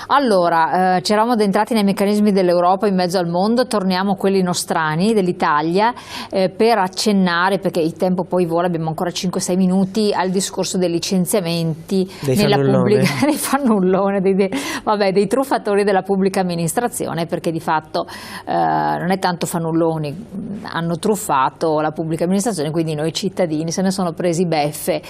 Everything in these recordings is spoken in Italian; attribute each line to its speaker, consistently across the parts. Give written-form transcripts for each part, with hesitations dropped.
Speaker 1: Allora, ci eravamo addentrati nei meccanismi dell'Europa in mezzo al mondo, torniamo a quelli nostrani dell'Italia per accennare, perché il tempo poi vola, abbiamo ancora 5-6 minuti, al discorso dei licenziamenti nella pubblica, dei fannullone, dei truffatori della pubblica amministrazione, perché di fatto non è tanto fannulloni, hanno truffato la pubblica amministrazione, quindi noi cittadini se ne sono presi beffe.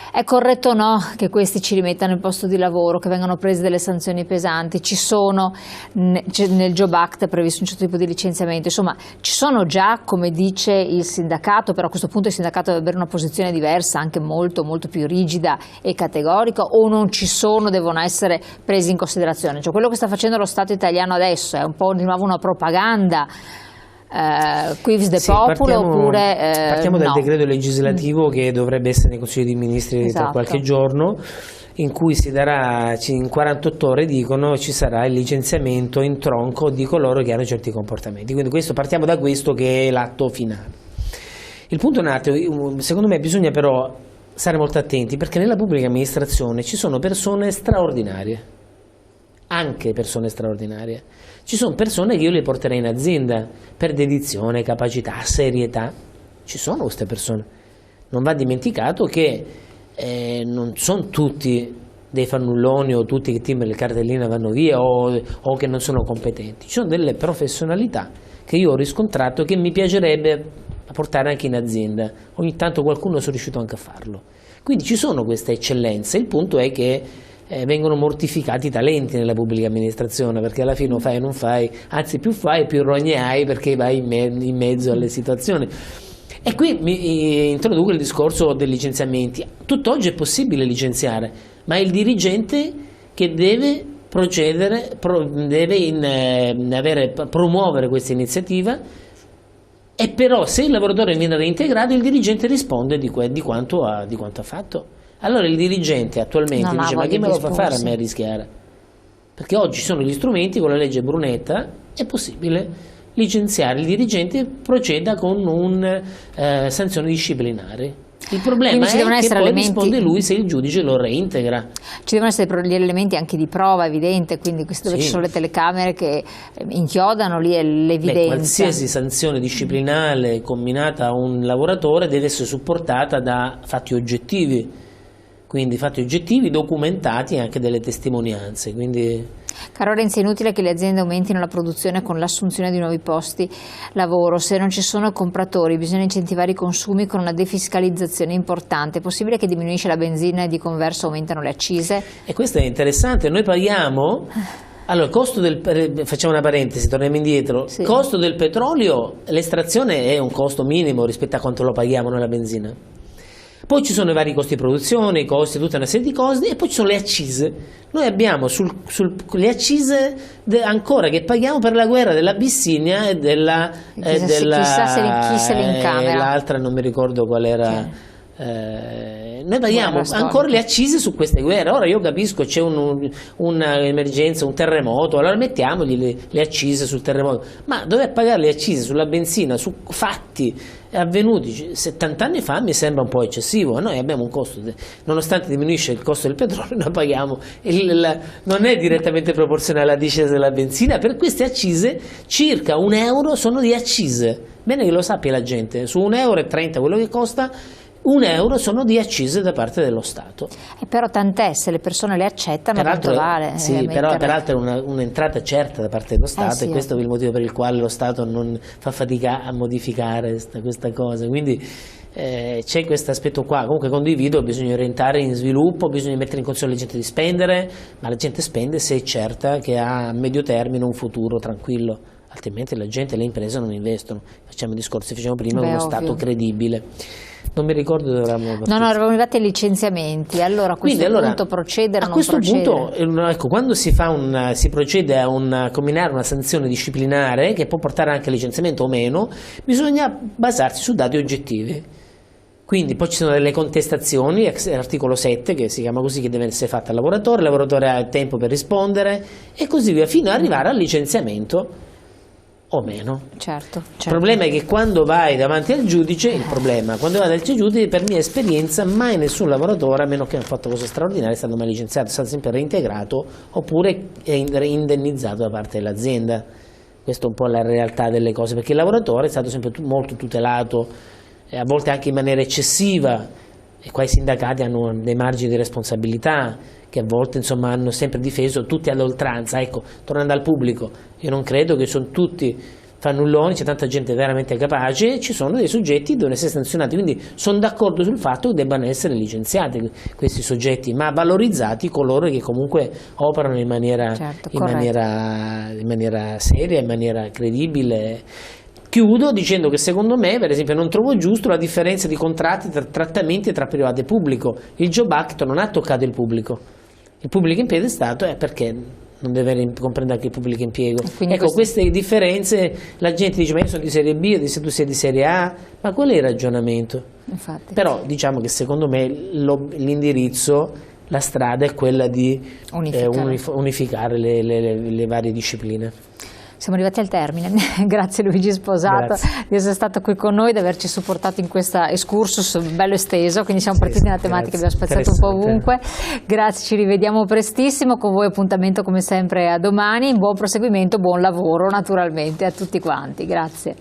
Speaker 1: È corretto o no che questi ci rimettano il posto di lavoro, che vengano prese delle sanzioni pesanti? Ci sono nel Job Act previsto un certo tipo di licenziamento, insomma ci sono già, come dice il sindacato, però a questo punto il sindacato deve avere una posizione diversa, anche molto molto più rigida e categorica, o non ci sono, devono essere presi in considerazione? Cioè, quello che sta facendo lo Stato italiano adesso è un po' di nuovo una propaganda, quivis de populo, oppure
Speaker 2: partiamo dal decreto legislativo che dovrebbe essere nei Consigli dei Ministri tra qualche giorno, in cui si darà, in 48 ore dicono, ci sarà il licenziamento in tronco di coloro che hanno certi comportamenti. Quindi partiamo da questo che è l'atto finale. Il punto è un attimo, secondo me bisogna però stare molto attenti, perché nella pubblica amministrazione ci sono persone straordinarie, anche persone straordinarie. Ci sono persone che io le porterei in azienda per dedizione, capacità, serietà. Ci sono queste persone. Non va dimenticato che non sono tutti dei fannulloni o tutti che timbrano il cartellino e vanno via o che non sono competenti. Ci sono delle professionalità che io ho riscontrato che mi piacerebbe portare anche in azienda. Ogni tanto qualcuno sono riuscito anche a farlo. Quindi ci sono queste eccellenze. Il punto è che vengono mortificati i talenti nella pubblica amministrazione, perché alla fine fai o non fai, anzi più fai più rogne hai, perché vai in mezzo alle situazioni. E qui mi introduco il discorso dei licenziamenti. Tutt'oggi è possibile licenziare, ma è il dirigente che deve procedere, deve promuovere questa iniziativa, e però se il lavoratore viene reintegrato il dirigente risponde di quanto ha fatto. Allora il dirigente attualmente dice: ma chi me lo fa fare a me rischiare? Perché oggi sono gli strumenti, con la legge Brunetta è possibile licenziare, il dirigente proceda con un sanzione disciplinare. Il problema è che poi risponde lui se il giudice lo reintegra.
Speaker 1: Ci devono essere gli elementi anche di prova evidente, quindi dove ci sono le telecamere che inchiodano, lì è l'evidenza.
Speaker 2: Qualsiasi sanzione disciplinare combinata a un lavoratore deve essere supportata da fatti oggettivi, quindi fatti oggettivi documentati e anche delle testimonianze.
Speaker 1: Caro Renzi, è inutile che le aziende aumentino la produzione con l'assunzione di nuovi posti lavoro. Se non ci sono compratori bisogna incentivare i consumi con una defiscalizzazione importante. È possibile che diminuisce la benzina e di converso aumentano le accise?
Speaker 2: E questo è interessante, noi paghiamo. Allora, facciamo una parentesi, torniamo indietro. Il costo del petrolio, l'estrazione è un costo minimo rispetto a quanto lo paghiamo noi la benzina. Poi ci sono i vari costi di produzione, i costi, tutta una serie di costi, e poi ci sono le accise. Noi abbiamo le accise ancora che paghiamo per la guerra dell'Abissinia e della...
Speaker 1: chissà chi se li incamera.
Speaker 2: L'altra non mi ricordo qual era... noi paghiamo ancora le accise su queste guerre. Ora io capisco, c'è un'emergenza, un terremoto, allora mettiamogli le accise sul terremoto, ma dover pagare le accise sulla benzina su fatti avvenuti 70 anni fa mi sembra un po' eccessivo. Noi abbiamo un costo, nonostante diminuisce il costo del petrolio, noi paghiamo non è direttamente proporzionale alla discesa della benzina. Per queste accise circa €1 sono di accise, bene che lo sappia la gente, su €1,30 quello che costa, €1 sono di accise da parte dello Stato.
Speaker 1: Però tant'è, se le persone le accettano, tanto vale.
Speaker 2: Sì, però peraltro è un'entrata certa da parte dello Stato, e questo è il motivo per il quale lo Stato non fa fatica a modificare questa cosa. Quindi c'è questo aspetto qua. Comunque condivido, bisogna orientare in sviluppo, bisogna mettere in condizione la gente di spendere, ma la gente spende se è certa che ha a medio termine un futuro tranquillo, altrimenti la gente, le imprese non investono. Facciamo i discorsi che facciamo prima, uno Stato credibile. Non mi ricordo dove eravamo partiti.
Speaker 1: No, eravamo arrivati ai licenziamenti. Allora a questo punto procedere o non procedere?
Speaker 2: A questo punto, ecco, quando si procede a combinare una sanzione disciplinare che può portare anche al licenziamento o meno, bisogna basarsi su dati oggettivi. Quindi poi ci sono delle contestazioni, l'articolo 7 che si chiama così, che deve essere fatta al lavoratore, il lavoratore ha il tempo per rispondere e così via, fino ad arrivare al licenziamento. o meno.
Speaker 1: Certo.
Speaker 2: Il problema è che quando vai davanti al giudice, quando vai davanti al giudice, per mia esperienza, mai nessun lavoratore, a meno che non ha fatto cose straordinarie, è stato mai licenziato, è stato sempre reintegrato oppure è indennizzato da parte dell'azienda. Questa è un po' la realtà delle cose, perché il lavoratore è stato sempre molto tutelato, a volte anche in maniera eccessiva, e qua i sindacati hanno dei margini di responsabilità che a volte insomma hanno sempre difeso tutti all'oltranza. Ecco, tornando al pubblico, io non credo che sono tutti fannulloni, c'è tanta gente veramente capace, ci sono dei soggetti che devono essere sanzionati, quindi sono d'accordo sul fatto che debbano essere licenziati questi soggetti, ma valorizzati coloro che comunque operano in maniera, in maniera seria, in maniera credibile. Chiudo dicendo che secondo me, per esempio, non trovo giusto la differenza di contratti, trattamenti tra privato e pubblico. Il Job Act non ha toccato il pubblico impiego è stato, perché non deve comprendere anche il pubblico impiego. Ecco, queste differenze, la gente dice ma io sono di serie B, tu sei di serie A, ma qual è il ragionamento? Infatti. Però diciamo che secondo me l'indirizzo, la strada è quella di unificare le varie discipline.
Speaker 1: Siamo arrivati al termine, grazie Luigi Sposato di essere stato qui con noi, di averci supportato in questa excursus bello esteso, quindi siamo partiti nella tematica, abbiamo spazzato un po' ovunque. Grazie, ci rivediamo prestissimo, con voi appuntamento come sempre a domani, buon proseguimento, buon lavoro naturalmente a tutti quanti, grazie.